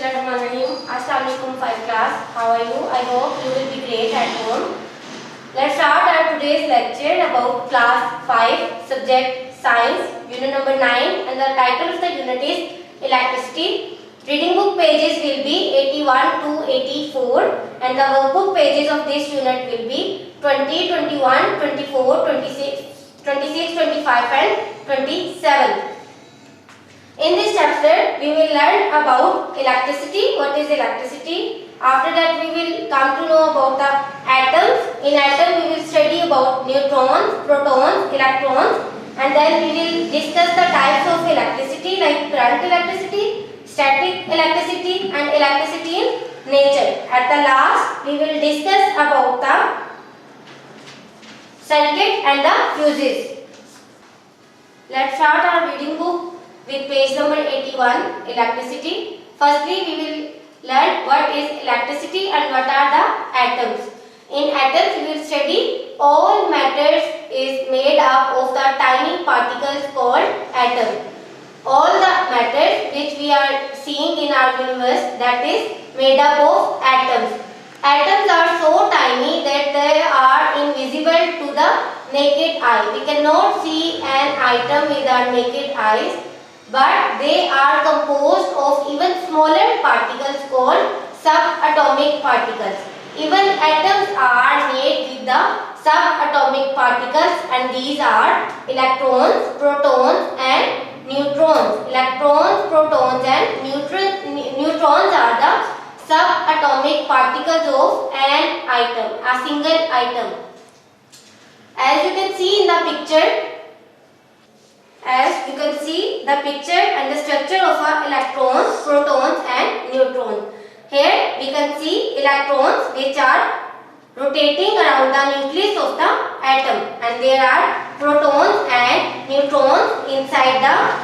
Bismillahirrahmanirrahim. Assalamualaikum 5 class. How are you? I hope you will be great at home. Let's start our today's lecture about class 5 subject science unit number 9 and the title of the unit is electricity. Reading book pages will be 81 to 84 and the workbook pages of this unit will be 20, 21, 24, 26, 25 and 27. In this chapter, we will learn about electricity. What is electricity? After that, we will come to know about the atoms. In atom, we will study about neutrons, protons, electrons, and then we will discuss the types of electricity like current electricity, static electricity, and electricity in nature. At the last, we will discuss about the circuit and the fuses. Let's start our reading book with page number 81, electricity. Firstly, we will learn what is electricity and what are the atoms. In atoms, we will study all matters is made up of the tiny particles called atom. All the matters which we are seeing in our universe, that is made up of atoms. Atoms are so tiny that they are invisible to the naked eye. We cannot see an atom with our naked eyes, but they are composed of even smaller particles called subatomic particles. Even atoms are made with the subatomic particles, and these are electrons, protons and neutrons. Electrons, protons and neutrons are the subatomic particles of an atom, a single atom. As you can see in the picture, and the structure of electrons, protons and neutrons. Here we can see electrons which are rotating around the nucleus of the atom, and there are protons and neutrons inside an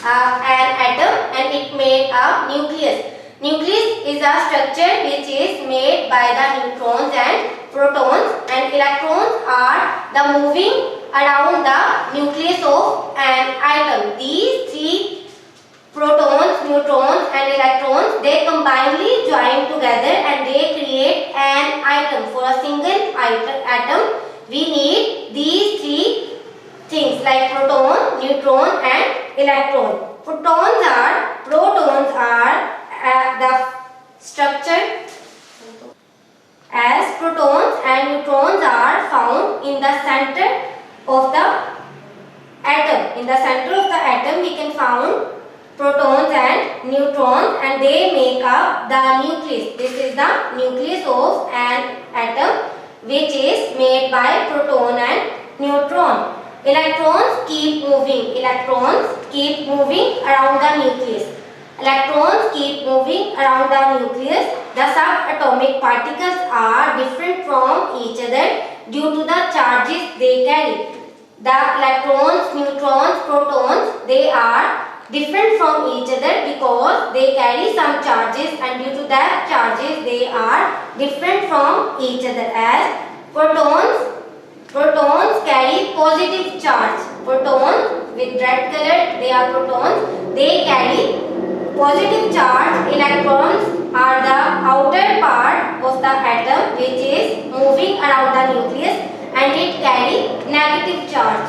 atom, and it made a nucleus. Nucleus is a structure which is made by the neutrons and protons, and electrons are the moving around the nucleus of an atom. These three, protons, neutrons and electrons, they combinedly join together and they create an atom. For a single atom, we need these three things like proton, neutron and electron. Protons are the structure, as protons and neutrons are found in the center of the atom. In the center of the atom we can find protons and neutrons, and they make up the nucleus. This is the nucleus of an atom which is made by proton and neutron. Electrons keep moving. Electrons keep moving around the nucleus. Electrons keep moving around the nucleus. The subatomic particles are different from each other due to the charges they carry. The electrons, neutrons, protons, they are different from each other because they carry some charges, and due to that charges they are different from each other. As protons carry positive charge. Protons with red color, they are protons, they carry positive charge. Electrons are the outer part of the atom which is moving around the nucleus, and it carry negative charge.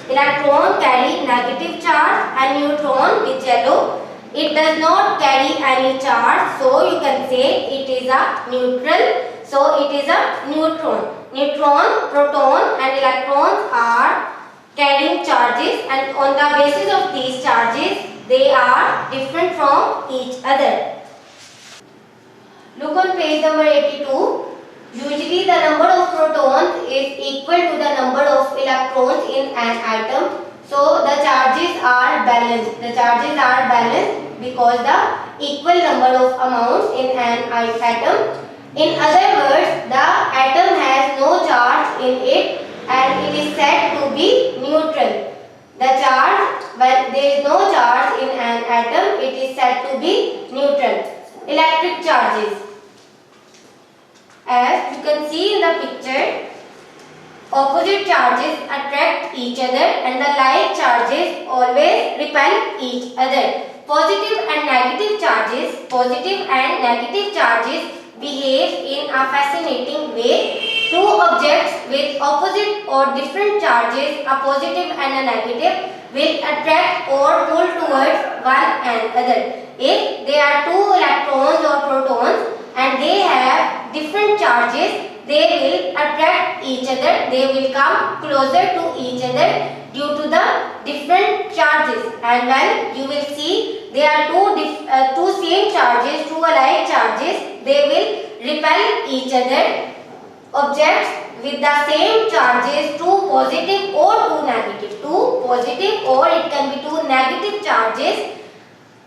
Electron carry negative charge, and neutron with yellow, it does not carry any charge, so you can say it is a neutral. So it is a neutron. Neutron, proton and electrons are carrying charges, and on the basis of these charges they are different from each other. Look on page number 82. Usually the number of protons is equal to the number of electrons in an atom. So the charges are balanced. The charges are balanced because the equal number of amounts in an atom. In other words, the atom has no charge in it and it is said to be neutral. The charge, when there is no charge in an atom, it is said to be neutral. Electric charges. As you can see in the picture, opposite charges attract each other and the like charges always repel each other. Positive and negative charges behave in a fascinating way. Two objects with opposite or different charges, a positive and a negative, will attract or pull towards one another. If there are two electrons or protons and they have different charges, they will attract each other, they will come closer to each other due to the different charges. And when you will see there are two same charges, two alike charges, they will repel each other. Objects with the same charges, two positive or two negative, two positive or it can be two negative charges,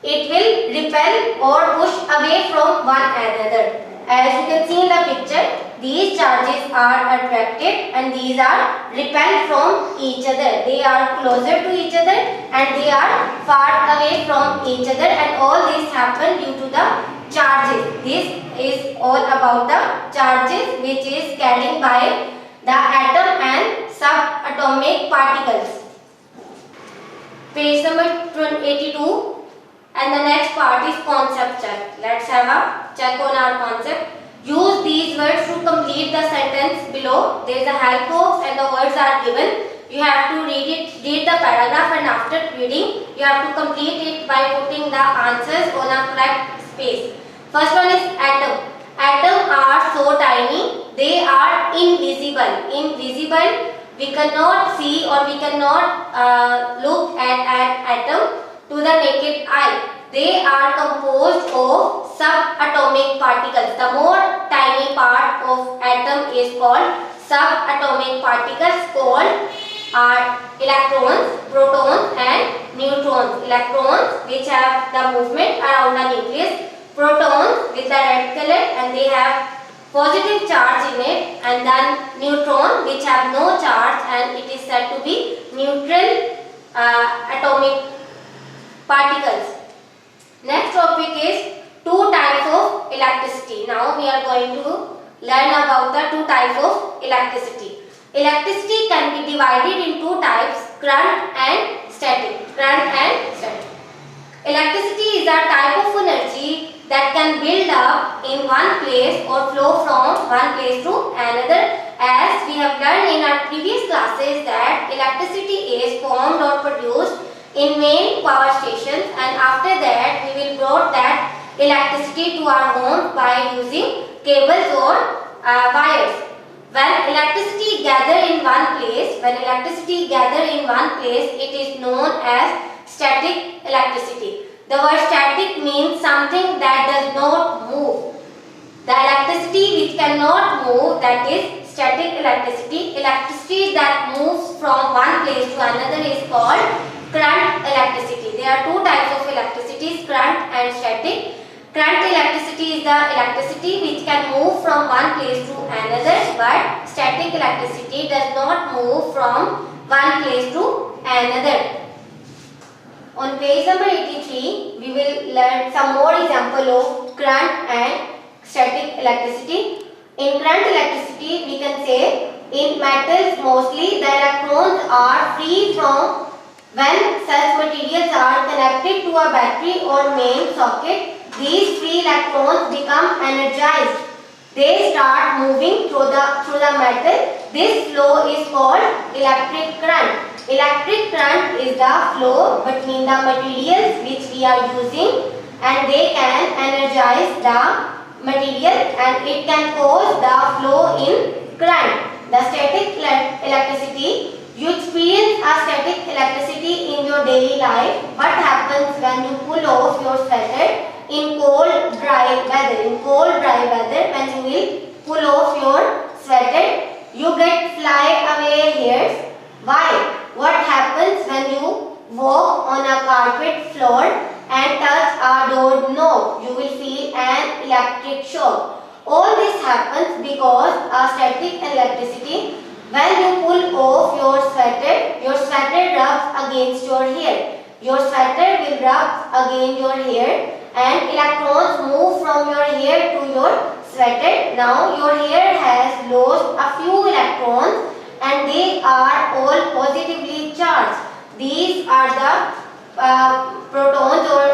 it will repel or push away from one another. As you can see in the picture, these charges are attracted and these are repelled from each other. They are closer to each other and they are far away from each other, and all this happen due to the charges. This is all about the charges which is carried by the atom and subatomic particles. Page number 82. And the next part is concept check. Let's have a check on our concept. Use these words to complete the sentence below. There is a help box and the words are given. You have to read the paragraph, and after reading, you have to complete it by putting the answers on a correct space. First one is atom. Atoms are so tiny, they are invisible. Invisible, we cannot see or we cannot look at an atom to the naked eye. They are composed of subatomic particles. The more tiny part of atom is called subatomic particles, called are electrons, protons and neutrons. Electrons which have the movement around the nucleus, protons with the red color and they have positive charge in it, and then neutron which have no charge and it is said to be neutral atomic particles. Next topic is two types of electricity. Now we are going to learn about the two types of electricity. Electricity can be divided in two types, current and static. Current and static. Electricity is a type of energy that can build up in one place or flow from one place to another. As we have learned in our previous classes that electricity is formed or produced in main power stations, and after that we will brought that electricity to our home by using cables or wires. When electricity gather in one place, it is known as static electricity. The word static means something that does not move. The electricity which cannot move, that is static electricity. Electricity that moves from one place to another is called current electricity. There are two types of electricity, current and static. Current electricity is the electricity which can move from one place to another, but static electricity does not move from one place to another. On page number 83, we will learn some more example of current and static electricity. In current electricity, we can say in metals mostly the electrons are free from when such materials are connected to a battery or main socket. These free electrons become energized. They start moving through the metal. This flow is called electric current. Electric current is the flow between the materials which we are using, and they can energize the material and it can cause the flow in current. The static electricity, you experience a static electricity in your daily life. What happens when you pull off your sweater in cold dry weather, when you will pull off your sweater, you get fly away hairs. Why? What happens when you walk on a carpet floor and touch a door knob? You will feel an electric shock. All this happens because a static electricity. When you pull off your sweater rubs against your hair. Your sweater will rub against your hair and electrons move from your hair to your sweater. Now your hair has lost a few electrons and they are all positively are the protons or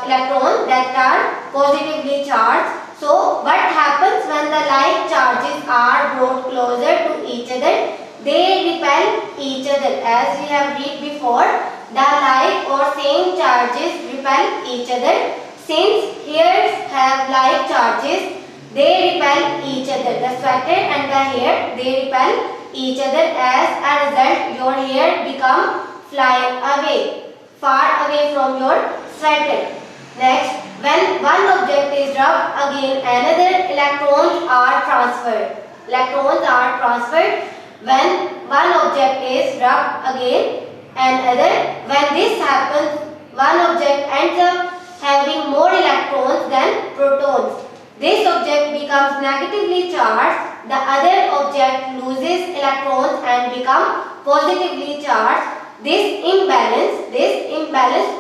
electrons that are positively charged. So what happens when the like charges are brought closer to each other? They repel each other. As we have read before, the like or same charges repel each other. Since hairs have like charges, they repel each other. The sweater and the hair, they repel each other. As a result, your hair become fly away, far away from your sweater. Next, when one object is rubbed against another, electrons are transferred. Electrons are transferred when one object is rubbed against another. When this happens, one object ends up having more electrons than protons. This object becomes negatively charged. The other object loses electrons and becomes positively charged. This imbalance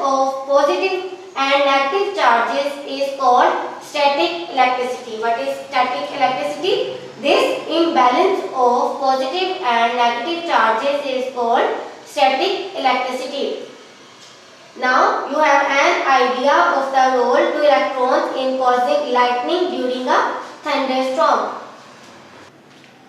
of positive and negative charges is called static electricity. What is static electricity? This imbalance of positive and negative charges is called static electricity. Now you have an idea of the role to electrons in causing lightning during a thunderstorm.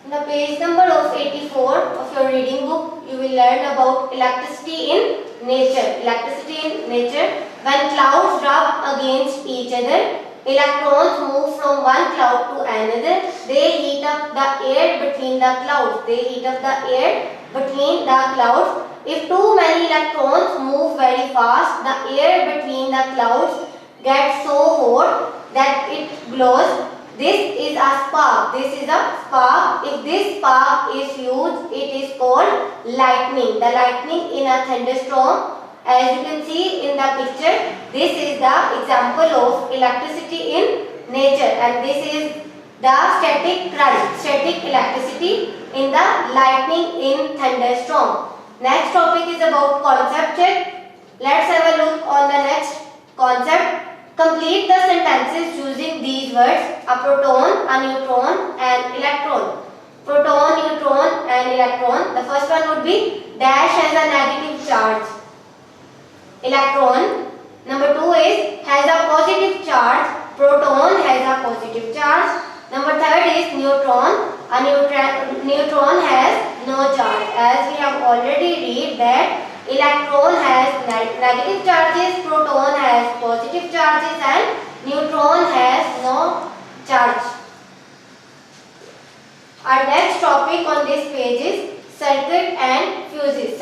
In the page number of 84 of your reading book, you will learn about electricity in nature. Electricity in nature. When clouds rub against each other, electrons move from one cloud to another. They heat up the air between the clouds. If too many electrons move very fast, the air between the clouds gets so hot that it glows. This is a spark. If this spark is huge, it is called lightning. The lightning in a thunderstorm. As you can see in the picture, this is the example of electricity in nature, and this is the static current, static electricity in the lightning in thunderstorm. Next topic is about concept check. Let's have a look on the next concept. Complete the sentences using these words: a proton, a neutron, and electron. Proton, neutron, and electron. The first one would be dash has a negative charge. Electron. Number 2 is has a positive charge. Proton has a positive charge. Number 3 is neutron. A neutron has no charge. As we have already read that electron has negative charges, proton has positive charges, and neutron has no charge. Our next topic on this page is circuit and fuses.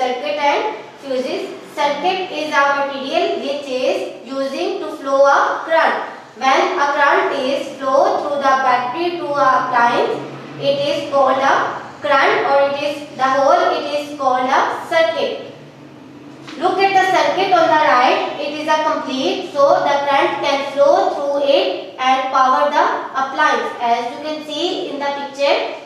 Circuit is a material which is using to flow a current. When a current is flowed through the battery to a appliance, it is called a current, or it is called a circuit. Look at the circuit on the right. It is a complete, so the current can flow through it and power the appliance. As you can see in the picture,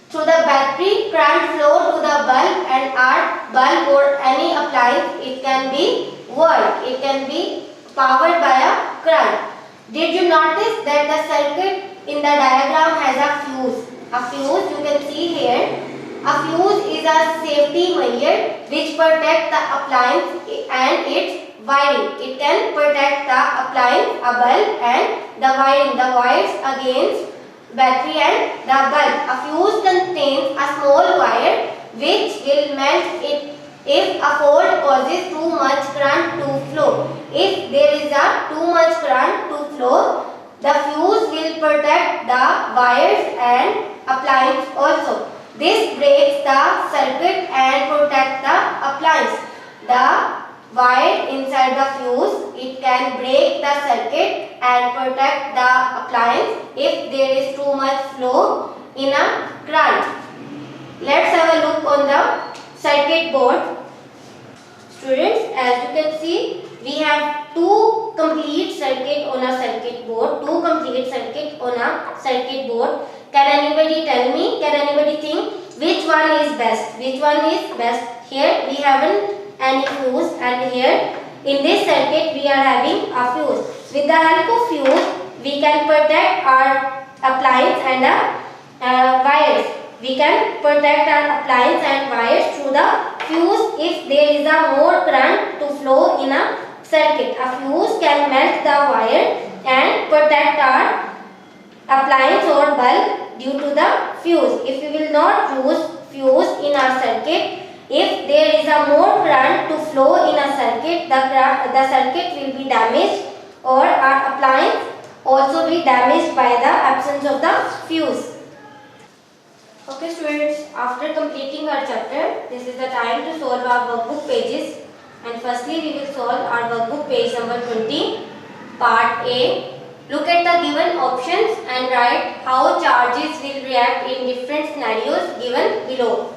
through the battery, current flow to the bulb, and our bulb or any appliance, it can be worked. It can be powered by a current. Did you notice that the circuit in the diagram has a fuse? A fuse, you can see here. A fuse is a safety measure which protects the appliance and its wiring. It can protect the appliance, a bulb, and the wiring, the wires against battery and the bulb. A fuse contains a small wire which will melt it if a fault causes too much current to flow. If there is a too much current to flow, the fuse will protect the wires and appliance also. This breaks the circuit and protects the appliance. The wire inside the fuse, it can break the circuit and protect the appliance if there is too much flow in a current. Let's have a look on the circuit board. Students, as you can see, we have two complete circuit on a circuit board. Can anybody tell me? Can anybody think which one is best? Here we haven't any fuse, and here in this circuit we are having a fuse. With the help of fuse, we can protect our appliance and the wires. We can protect our appliance and wires through the fuse. If there is a more current circuit. A fuse can melt the wire and protect our appliance or bulb due to the fuse. If we will not use fuse in our circuit, if there is a more current to flow in a circuit, the circuit will be damaged or our appliance also be damaged by the absence of the fuse. Okay students, after completing our chapter, this is the time to solve our workbook pages. And firstly we will solve our workbook page number 20, part A. Look at the given options and write how charges will react in different scenarios given below.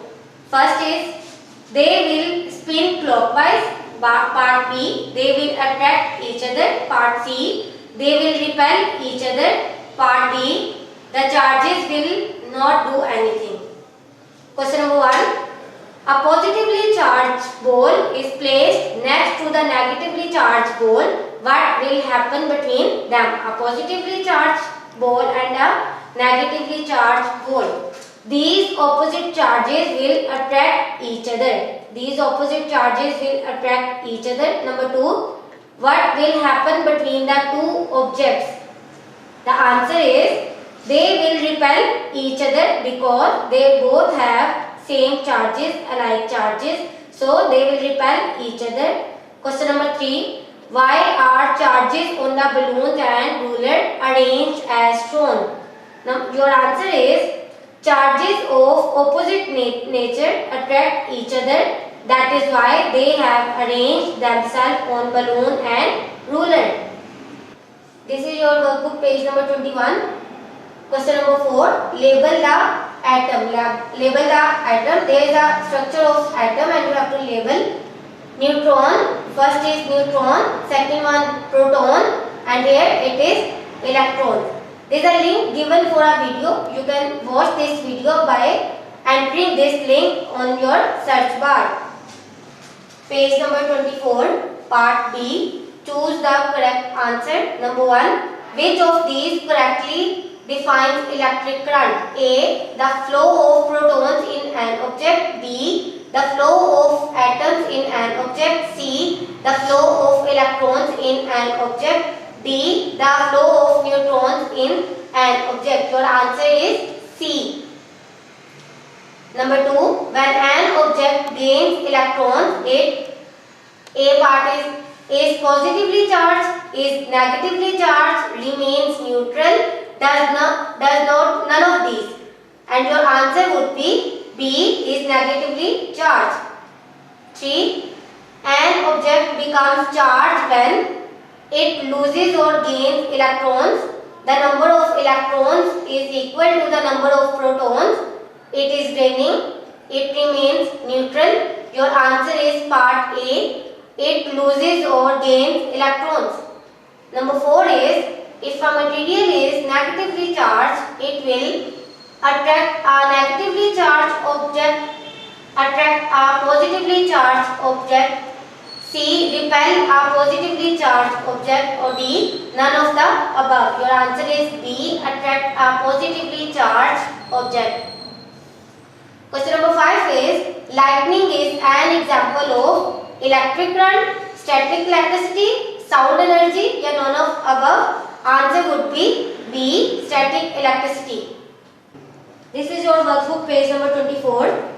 First is, they will spin clockwise. Part B, they will attract each other. Part C, they will repel each other. Part D, the charges will not do anything. Question number 1. A positively charged ball is placed next to the negatively charged ball. What will happen between them? A positively charged ball and a negatively charged ball. These opposite charges will attract each other. These opposite charges will attract each other. Number 2. What will happen between the two objects? The answer is, they will repel each other because they both have same charges, alike charges. So they will repel each other. Question number 3. Why are charges on the balloons and ruler arranged as shown? Now your answer is, charges of opposite nature attract each other. That is why they have arranged themselves on balloon and ruler. This is your workbook page number 21. Question number 4. Label the atom. Label the atom. There is a structure of atom and you have to label. Neutron. First is neutron. Second one proton. And here it is electron. There is a link given for a video. You can watch this video by entering this link on your search bar. Page number 24. Part B. Choose the correct answer. Number 1. Which of these correctly defines electric current? A. The flow of protons in an object. B. The flow of atoms in an object. C. The flow of electrons in an object. D. The flow of neutrons in an object. Your answer is C. Number 2. When an object gains electrons, A part is positively charged, is negatively charged, remains neutral, does not none of these. And your answer would be B is negatively charged. 3. An object becomes charged when it loses or gains electrons. The number of electrons is equal to the number of protons. It is gaining. It remains neutral. Your answer is part A. It loses or gains electrons. Number 4 is, if a material is negatively charged, it will attract a negatively charged object, attract a positively charged object. C. Repel a positively charged object. Or D. None of the above. Your answer is B. Attract a positively charged object. Question number 5 is, lightning is an example of electric current, static electricity, sound energy, or none of above. Answer would be B. Static electricity. This is your workbook page number 24.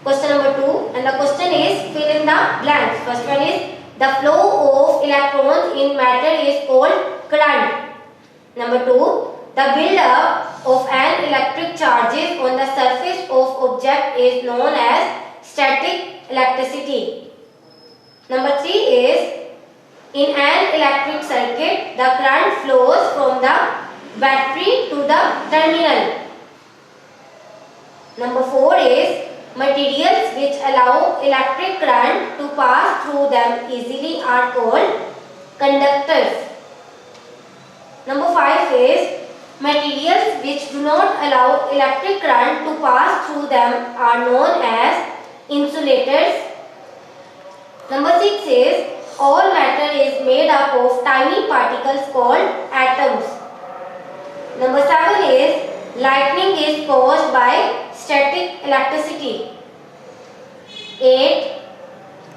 Question number 2, and the question is, fill in the blanks. First one is, the flow of electrons in matter is called current. Number 2, the build-up of an electric charges on the surface of object is known as static electricity. Number 3 is, in an electric circuit, the current flows from the battery to the terminal. Number 4 is, materials which allow electric current to pass through them easily are called conductors. Number 5 is, materials which do not allow electric current to pass through them are known as insulators. Number 6 is, all matter is made up of tiny particles called atoms. Number 7 is, lightning is caused by static electricity. 8.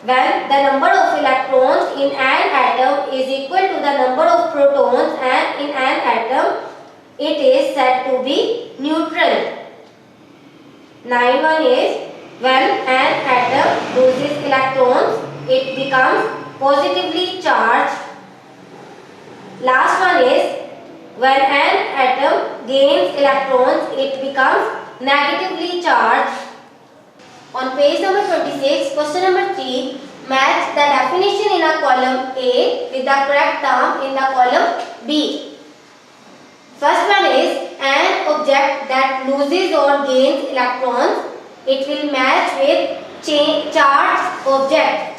when the number of electrons in an atom is equal to the number of protons and in an atom, it is said to be neutral. 9.1 is when an atom loses electrons, it becomes positively charged. Last one is when an atom gains electrons, it becomes negatively charged. On page number 26, question number 3, match the definition in a column A with the correct term in the column B. First one is an object that loses or gains electrons. It will match with charged object.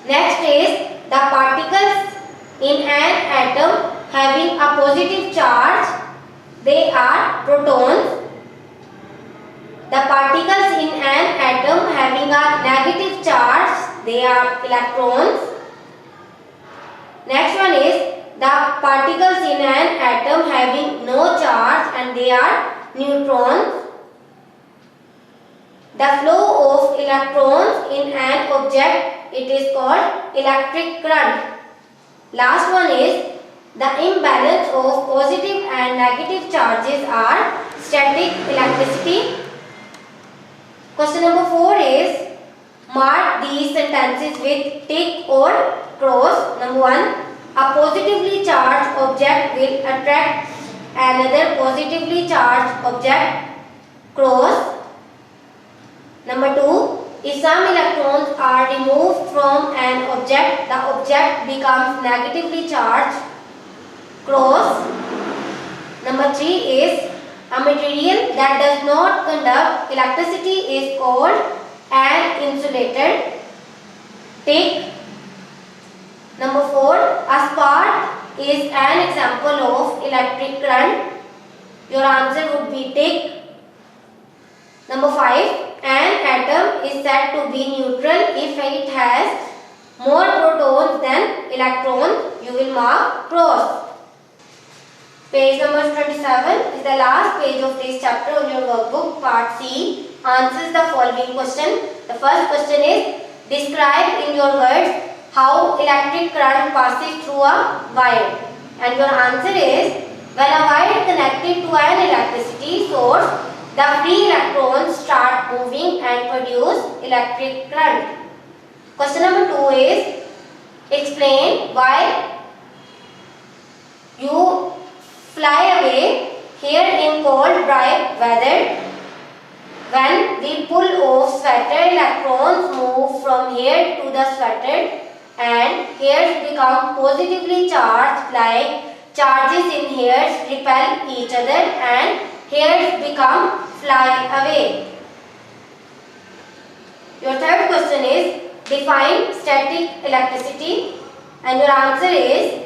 Next is the particles in an atom having a positive charge. They are protons. The particles in an atom having a negative charge, they are electrons. Next one is the particles in an atom having no charge, and they are neutrons. The flow of electrons in an object, it is called electric current. Last one is the imbalance of positive and negative charges are static electricity. Question number 4 is mark these sentences with tick or cross. Number 1, a positively charged object will attract another positively charged object. Cross. Number 2, if some electrons are removed from an object, the object becomes negatively charged. Cross. Number 3 is a material that does not conduct electricity is called an insulator. Tick. Number 4, a spark is an example of electric current. Your answer would be tick. Number 5, an atom is said to be neutral if it has more protons than electrons. You will mark cross. Page number 27 is the last page of this chapter on your workbook. Part C answers the following question. The first question is, describe in your words how electric current passes through a wire. And your answer is, when a wire is connected to an electricity source, the free electrons start moving and produce electric current. Question number 2 is, explain why you fly away here in cold dry weather. When we pull off sweater, electrons move from here to the sweater and hairs become positively charged, like charges in hairs repel each other and hairs become fly away. Your third question is, define static electricity, and your answer is,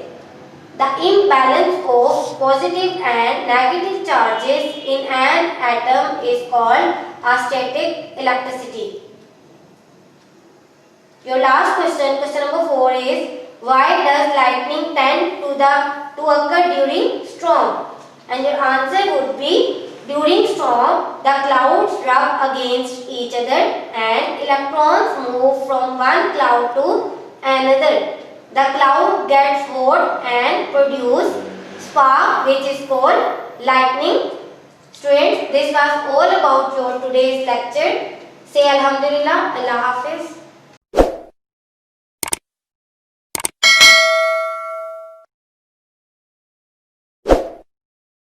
the imbalance of positive and negative charges in an atom is called a static electricity. Your last question, question number 4 is, why does lightning tend to occur during storm? And your answer would be, during storm, the clouds rub against each other and electrons move from one cloud to another. The cloud gets hot and produce spark, which is called lightning. Students, this was all about your today's lecture. Say Alhamdulillah, Allah Hafiz.